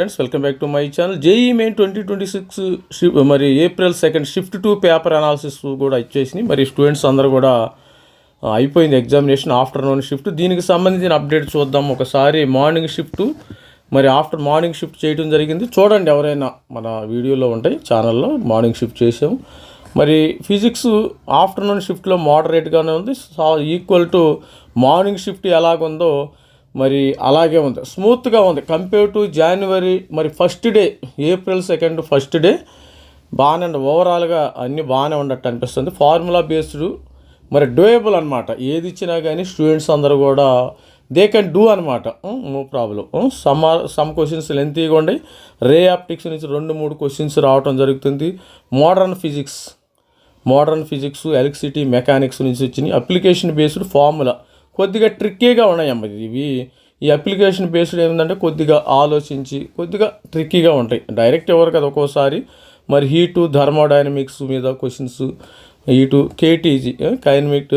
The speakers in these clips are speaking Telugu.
Friends welcome back to my channel. JEE main 2026 మరి April 2 షిఫ్ట్ 2 పేపర్ అనాలిసిస్ కూడా ఇచ్చేసి మరి స్టూడెంట్స్ అందరూ కూడా అయిపోయింది ఎగ్జామినేషన్. ఆఫ్టర్నూన్ షిఫ్ట్ దీనికి సంబంధించిన అప్డేట్ చూద్దాం. ఒకసారి మార్నింగ్ షిఫ్ట్ మరి మార్నింగ్ షిఫ్ట్ చేయడం జరిగింది. చూడండి, ఎవరైనా మన వీడియోలో ఉంటాయి ఛానల్లో మార్నింగ్ షిఫ్ట్ చేసాం. మరి ఫిజిక్స్ ఆఫ్టర్నూన్ షిఫ్ట్లో మోడరేట్గానే ఉంది, ఈక్వల్ టు మార్నింగ్ షిఫ్ట్ ఎలాగుందో మరి అలాగే ఉంది, స్మూత్గా ఉంది కంపేర్ టు జనవరి. మరి first day April 2 first day బాగానే ఓవరాల్గా అన్నీ బాగానే ఉన్నట్టు అనిపిస్తుంది. ఫార్ములా బేస్డ్ మరి డూయబుల్ అనమాట. ఏది ఇచ్చినా కానీ స్టూడెంట్స్ అందరూ కూడా దే కెన్ డూ అనమాట, నో ప్రాబ్లం. సమ్ క్వశ్చన్స్ లెంతీగా ఉన్నాయి. రే ఆప్టిక్స్ నుంచి 2-3 క్వశ్చన్స్ రావడం జరుగుతుంది. మోడర్న్ ఫిజిక్స్ ఎలక్ట్రిసిటీ మెకానిక్స్ నుంచి వచ్చినాయి. అప్లికేషన్ బేస్డ్ ఫార్ములా కొద్దిగా ట్రిక్కీగా ఉన్నాయమ్మ ఇవి. ఈ అప్లికేషన్ బేస్డ్ ఏంటంటే కొద్దిగా ఆలోచించి కొద్దిగా ట్రిక్కీగా ఉంటాయి. డైరెక్ట్ ఎవరు కదా ఒక్కోసారి. మరి హీటు థర్మోడైనమిక్స్ మీద క్వశ్చన్స్, హీటు కేటీజీ కైనమిక్,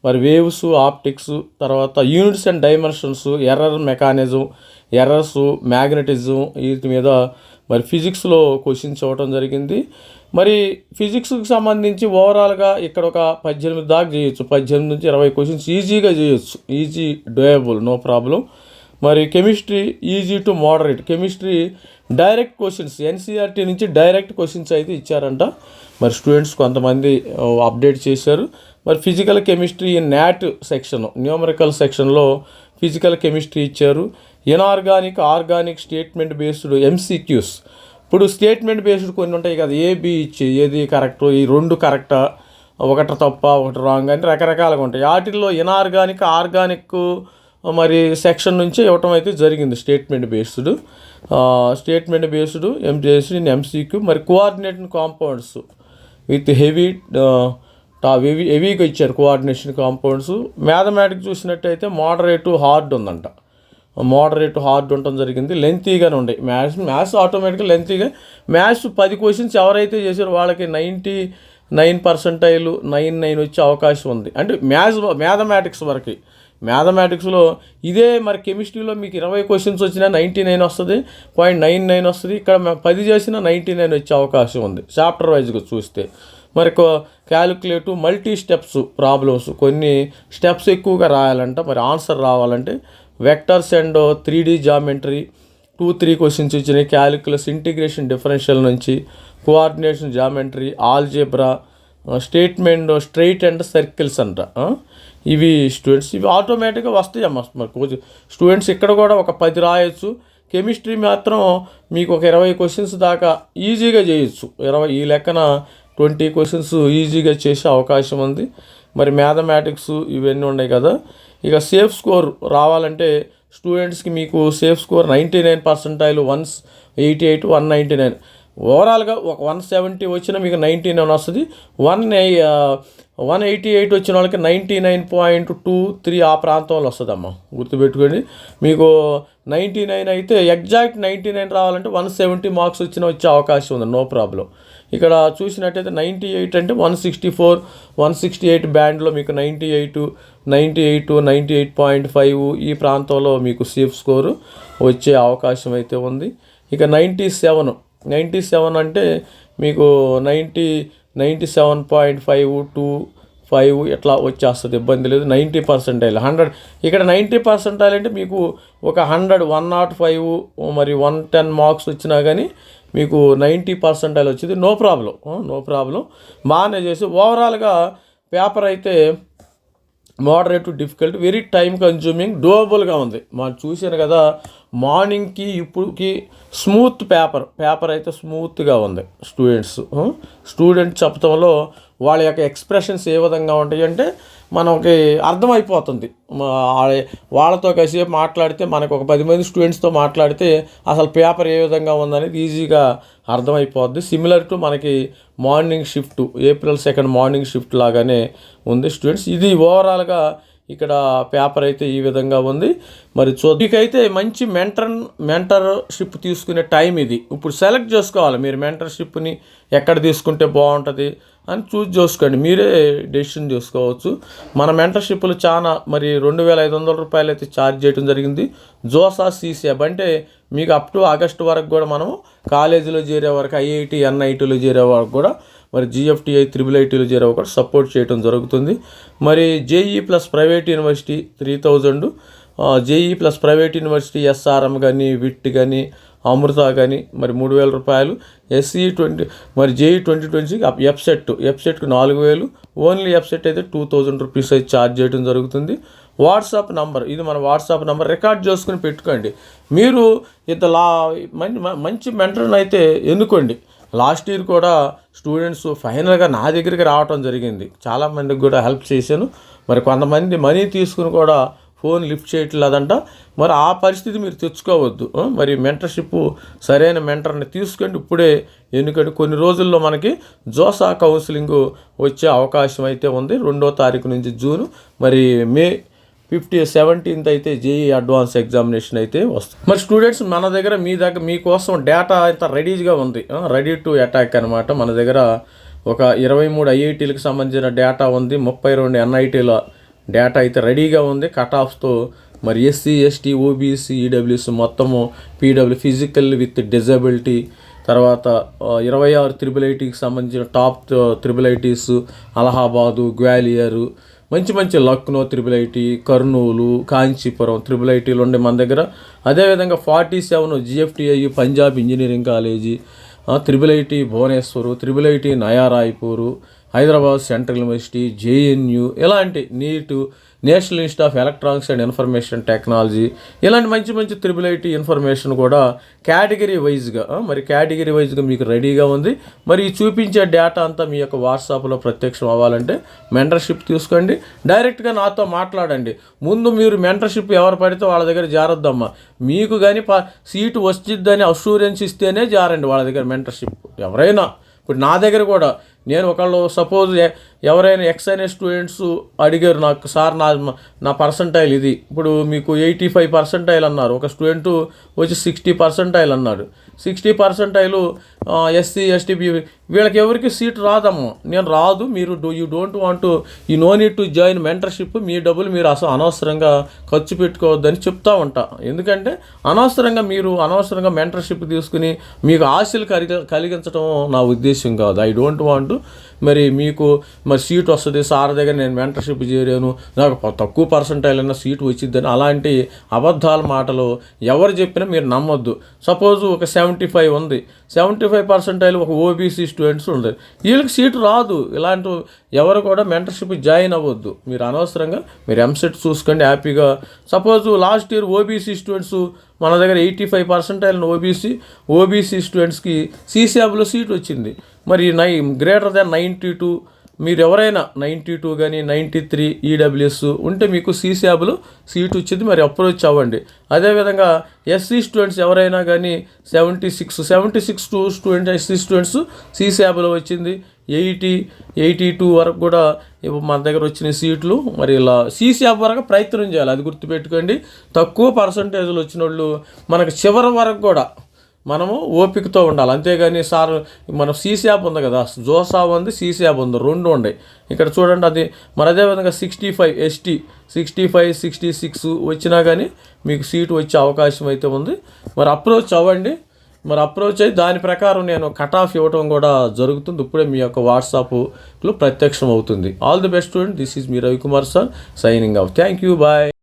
మరి వేవ్స్ ఆప్టిక్స్, తర్వాత units and dimensions, error mechanism, errors, magnetism, వీటి మీద మరి ఫిజిక్స్లో క్వశ్చన్స్ ఇవ్వడం జరిగింది. మరి ఫిజిక్స్కి సంబంధించి ఓవరాల్గా ఇక్కడ ఒక 18 దాకా చేయొచ్చు. 18 నుంచి 20 క్వశ్చన్స్ ఈజీగా చేయొచ్చు, ఈజీ డూయబుల్, నో ప్రాబ్లం. మరి chemistry easy to moderate. Chemistry direct questions NCERT నుంచి డైరెక్ట్ క్వశ్చన్స్ అయితే ఇచ్చారంట. మరి స్టూడెంట్స్ కొంతమంది అప్డేట్ చేశారు. మరి physical chemistry not section, numerical సెక్షన్లో ఫిజికల్ కెమిస్ట్రీ ఇచ్చారు. Inorganic, organic, statement based MCQs. ఇప్పుడు స్టేట్మెంట్ బేస్డ్ కొన్ని ఉంటాయి కదా, ఏబి ఇచ్చి ఏది కరెక్ట్, ఈ 2 కరెక్టా, ఒకటి తప్ప ఒకటి రాంగ్ అని రకరకాలుగా ఉంటాయి. వాటిల్లో ఇన్ఆర్గానిక్, ఆర్గానిక్ మరి సెక్షన్ నుంచే ఇవ్వటం అయితే జరిగింది. Statement based MCQ. మరి కోఆర్డినేషన్ కాంపౌండ్స్ విత్ హెవీగా ఇచ్చారు కోఆర్డినేషన్ కాంపౌండ్స్. మ్యాథమెటిక్స్ చూసినట్టయితే మోడరేట్ హార్డ్ ఉందంట. మోడరేట్ హార్డ్ ఉండటం జరిగింది. లెంతీగానే ఉండే మ్యాథ్స్ ఆటోమేటిక్గా లెంతీగా. మ్యాథ్స్ 10 క్వశ్చన్స్ ఎవరైతే చేశారో వాళ్ళకి 99% 99 వచ్చే అవకాశం ఉంది. అంటే మ్యాథమెటిక్స్ వరకు. మ్యాథమెటిక్స్లో ఇదే మరి కెమిస్ట్రీలో మీకు 20 క్వశ్చన్స్ వచ్చినా 99 వస్తుంది, 0.99 వస్తుంది. ఇక్కడ 10 చేసినా 99 వచ్చే అవకాశం ఉంది చాప్టర్ వైజ్గా చూస్తే. మరి క్యాలిక్యులేటివ్ మల్టీ స్టెప్స్ ప్రాబ్లమ్స్, కొన్ని స్టెప్స్ ఎక్కువగా రాయాలంట. మరి ఆన్సర్ రావాలంటే vectors and 3D geometry 2-3 questions ఇచ్చినాయి. క్యాలిక్యులస్, ఇంటిగ్రేషన్ డిఫరెన్షియల్ నుంచి, coordination geometry, algebra, statement, straight and circles అంట. ఇవి స్టూడెంట్స్ ఇవి ఆటోమేటిక్గా వస్తాయమ్మా. మరి స్టూడెంట్స్ ఇక్కడ కూడా ఒక 10 రాయొచ్చు. కెమిస్ట్రీ మాత్రం మీకు ఒక 20 క్వశ్చన్స్ దాకా ఈజీగా చేయొచ్చు. 20 ఈ లెక్కన 20 క్వశ్చన్స్ ఈజీగా చేసే అవకాశం ఉంది. మరి మ్యాథమెటిక్స్ ఇవన్నీ ఉన్నాయి కదా. ఇక సేఫ్ స్కోర్ రావాలంటే స్టూడెంట్స్కి మీకు సేఫ్ స్కోర్ 99%, 188, 199. ఓవరాల్గా ఒక 170 వచ్చినా మీకు 99 వస్తుంది. 188 వచ్చిన వాళ్ళకి 99.23 ఆ ప్రాంతంలో వస్తుందమ్మా, గుర్తుపెట్టుకోండి. మీకు 99 అయితే ఎగ్జాక్ట్ 99 రావాలంటే 170 మార్క్స్ వచ్చే అవకాశం ఉంది, నో ప్రాబ్లం. ఇక్కడ చూసినట్టయితే 98 అంటే 164, 168 బ్యాండ్లో మీకు 98, 98.5 ఈ ప్రాంతంలో మీకు సేఫ్ స్కోరు వచ్చే అవకాశం అయితే ఉంది. ఇక 97 అంటే మీకు 97.525 ఇట్లా వచ్చేస్తుంది, ఇబ్బంది లేదు. 90%, 100. ఇక్కడ 90% అంటే మీకు ఒక 100, 105 మరి 110 మార్క్స్ వచ్చినా కానీ మీకు 90% వచ్చింది, నో ప్రాబ్లం. బాగానే చేసి ఓవరాల్గా పేపర్ అయితే moderate difficult, very time consuming, డూయబుల్గా ఉంది. మనం చూసాను కదా మార్నింగ్కి ఇప్పుడుకి స్మూత్ పేపర్ అయితే స్మూత్గా ఉంది. స్టూడెంట్ చెప్పడంలో వాళ్ళ యొక్క ఎక్స్ప్రెషన్స్ ఏ విధంగా ఉంటాయి అంటే మనకి అర్థమైపోతుంది. వాళ్ళతో కాసేపు మాట్లాడితే, మనకు ఒక 10 మంది స్టూడెంట్స్తో మాట్లాడితే అసలు పేపర్ ఏ విధంగా ఉందనేది ఈజీగా అర్థమైపోద్ది. సిమిలర్ టు మనకి morning shift April 2 morning shift లాగానే ఉంది స్టూడెంట్స్. ఇది ఓవరాల్గా ఇక్కడ పేపర్ అయితే ఈ విధంగా ఉంది. మరి మీకైతే మంచి మెంటర్షిప్ తీసుకునే టైం ఇది. ఇప్పుడు సెలెక్ట్ చేసుకోవాలి మీరు మెంటర్షిప్ని ఎక్కడ తీసుకుంటే బాగుంటుంది. అని చూస్ చేసుకోండి, మీరే డెసిషన్ చేసుకోవచ్చు. మన మెంటర్షిప్లు చాలా మరి 2,500 రూపాయలు అయితే ఛార్జ్ చేయడం జరిగింది. జోసా సీసాబ్ అంటే మీకు అప్ టు ఆగస్టు వరకు కూడా మనం కాలేజీలో చేరే వరకు, ఐఐటి ఎన్ఐటీలో చేరే వరకు కూడా, మరి జిఎఫ్టిఐ IIITలో చేరే వరకు కూడా సపోర్ట్ చేయడం జరుగుతుంది. మరి JEE plus private university 3,000, JEE plus private university SRM కానీ, విట్ కానీ, అమృత కానీ మరి 3,000 రూపాయలు. SE20 మరి జేఈ 2020 ఎఫ్సెట్కు 4,000, ఓన్లీ ఎఫ్సెట్ అయితే 2,000 రూపీస్ అయితే ఛార్జ్ చేయడం జరుగుతుంది. వాట్సాప్ నంబర్, ఇది మన వాట్సాప్ నంబర్, రికార్డ్ చేసుకుని పెట్టుకోండి. మీరు ఇంత మంచి మెంటర్ని అయితే ఎన్నుకోండి. లాస్ట్ ఇయర్ కూడా స్టూడెంట్స్ ఫైనల్గా నా దగ్గరికి రావటం జరిగింది. చాలామందికి కూడా హెల్ప్ చేశాను. మరి కొంతమంది మనీ తీసుకుని కూడా ఫోన్ లిఫ్ట్ చేయట్లేదంట. మరి ఆ పరిస్థితి మీరు తెచ్చుకోవద్దు. మరి మెంటర్షిప్ సరైన మెంటర్ని తీసుకోండి ఇప్పుడే. ఎందుకంటే కొన్ని రోజుల్లో మనకి జోసా కౌన్సిలింగ్ వచ్చే అవకాశం అయితే ఉంది. 2వ తారీఖు నుంచి జూన్, మరి మే 17th అయితే జేఈ అడ్వాన్స్ ఎగ్జామినేషన్ అయితే వస్తుంది. మరి స్టూడెంట్స్ మన దగ్గర మీకోసం డేటా అయితే రెడీగా ఉంది, రెడీ టు అటాక్ అనమాట. మన దగ్గర ఒక 23 ఐఐటీలకు సంబంధించిన డేటా ఉంది, 32 ఎన్ఐటీల డేటా అయితే రెడీగా ఉంది కట్ ఆఫ్తో. మరి SC ST OBC EWS మొత్తము, PW ఫిజికల్ విత్ డిజబిలిటీ, తర్వాత 26 IIITకి సంబంధించిన టాప్ IIITs, అలహాబాదు, గ్వాలియరు, మంచి లక్నో IIIT, కర్నూలు, కాంచీపురం IIITలు ఉండే మన దగ్గర. అదేవిధంగా 47 GFTI Punjab engineering college, IIIT Bhubaneswar, IIIT Naya Raipur, Hyderabad central university, JNU, ఇలాంటి నీటు, national institute of electronics and information technology, ఇలాంటి మంచి IIIT ఇన్ఫర్మేషన్ కూడా కేటగిరీ వైజ్గా మీకు రెడీగా ఉంది. మరి చూపించే డేటా అంతా మీ యొక్క వాట్సాప్లో ప్రత్యక్షం అవ్వాలంటే మెంటర్షిప్ తీసుకోండి. డైరెక్ట్గా నాతో మాట్లాడండి. ముందు మీరు మెంటర్షిప్ ఎవరు పడితే వాళ్ళ దగ్గర జారొద్దమ్మా. మీకు కానీ సీటు వచ్చిద్దని అష్యూరెన్స్ ఇస్తేనే జారండి వాళ్ళ దగ్గర మెంటర్షిప్. ఎవరైనా ఇప్పుడు నా దగ్గర కూడా నేను ఒకళ్ళు సపోజ్ ఎవరైనా ఎక్స్ స్టూడెంట్స్ అడిగారు నాకు, సార్ నా పర్సంటైల్ ఇది, ఇప్పుడు మీకు 85 పర్సెంటైల్ అన్నారు, ఒక స్టూడెంట్ వచ్చి 60 పర్సెంటైల్ అన్నాడు. 60 పర్సెంటైలు SC ST వీళ్ళకి ఎవరికి సీట్ రాదమ్మా. నేను రాదు, మీరు you don't want, you no need to join mentorship, మీ డబ్బులు మీరు అసలు అనవసరంగా ఖర్చు పెట్టుకోవద్దని చెప్తా ఉంటా. ఎందుకంటే అనవసరంగా మెంటర్షిప్ తీసుకుని మీకు ఆశలు కలిగించడం నా ఉద్దేశం కాదు. I don't want. మరి మీకు మరి సీట్ వస్తుంది, సార్ దగ్గర నేను మెంటర్షిప్ చేరాను, నాకు తక్కువ పర్సెంటైల్ అన్న సీటు వచ్చిద్దని అలాంటి అబద్ధాల మాటలు ఎవరు చెప్పినా మీరు నమ్మొద్దు. సపోజ్ ఒక 75 ఉంది, 75 పర్సెంటైల్ ఒక OBC స్టూడెంట్స్ ఉంది, వీళ్ళకి సీటు రాదు. ఇలాంటి ఎవరు కూడా మెంటర్షిప్ జాయిన్ అవ్వద్దు. మీరు అనవసరంగా మీరు ఎంసెట్ చూసుకోండి హ్యాపీగా. Suppose last year OBC students మన దగ్గర 85 పర్సెంటైల్ OBC స్టూడెంట్స్కి CSABలో సీట్ వచ్చింది. మరి గ్రేటర్ దాన్ 92, మీరు ఎవరైనా 92 కానీ 93 EWS ఉంటే మీకు CSABలో సీట్ వచ్చింది. మరి అప్రోచ్ అవ్వండి. అదేవిధంగా SC స్టూడెంట్స్ ఎవరైనా కానీ 76 స్టూడెంట్స్ SC స్టూడెంట్స్ CSABలో వచ్చింది. 82 వరకు కూడా మన దగ్గర వచ్చిన సీట్లు. మరి ఇలా CSAB వరకు ప్రయత్నం చేయాలి, అది గుర్తుపెట్టుకోండి. తక్కువ పర్సంటేజ్లు వచ్చిన వాళ్ళు మనకు చివరి వరకు కూడా మనము ఓపికతో ఉండాలి. అంతేగాని సార్ మన CSAB ఉంది కదా, జోసా ఉంది, CSAB ఉంది, 2 ఉన్నాయి ఇక్కడ చూడండి. అది మరి అదేవిధంగా 65 ST 65 66 వచ్చినా కానీ మీకు సీటు వచ్చే అవకాశం అయితే ఉంది. మరి అప్రోచ్ అవ్వండి. మరి అప్రోచ్ అయ్యి దాని ప్రకారం నేను కట్ ఆఫ్ ఇవ్వడం కూడా జరుగుతుంది. ఇప్పుడే మీ యొక్క వాట్సాప్లో ప్రత్యక్షం అవుతుంది. All the best student. This is మీ Ravikumar sir signing off. Thank you, bye.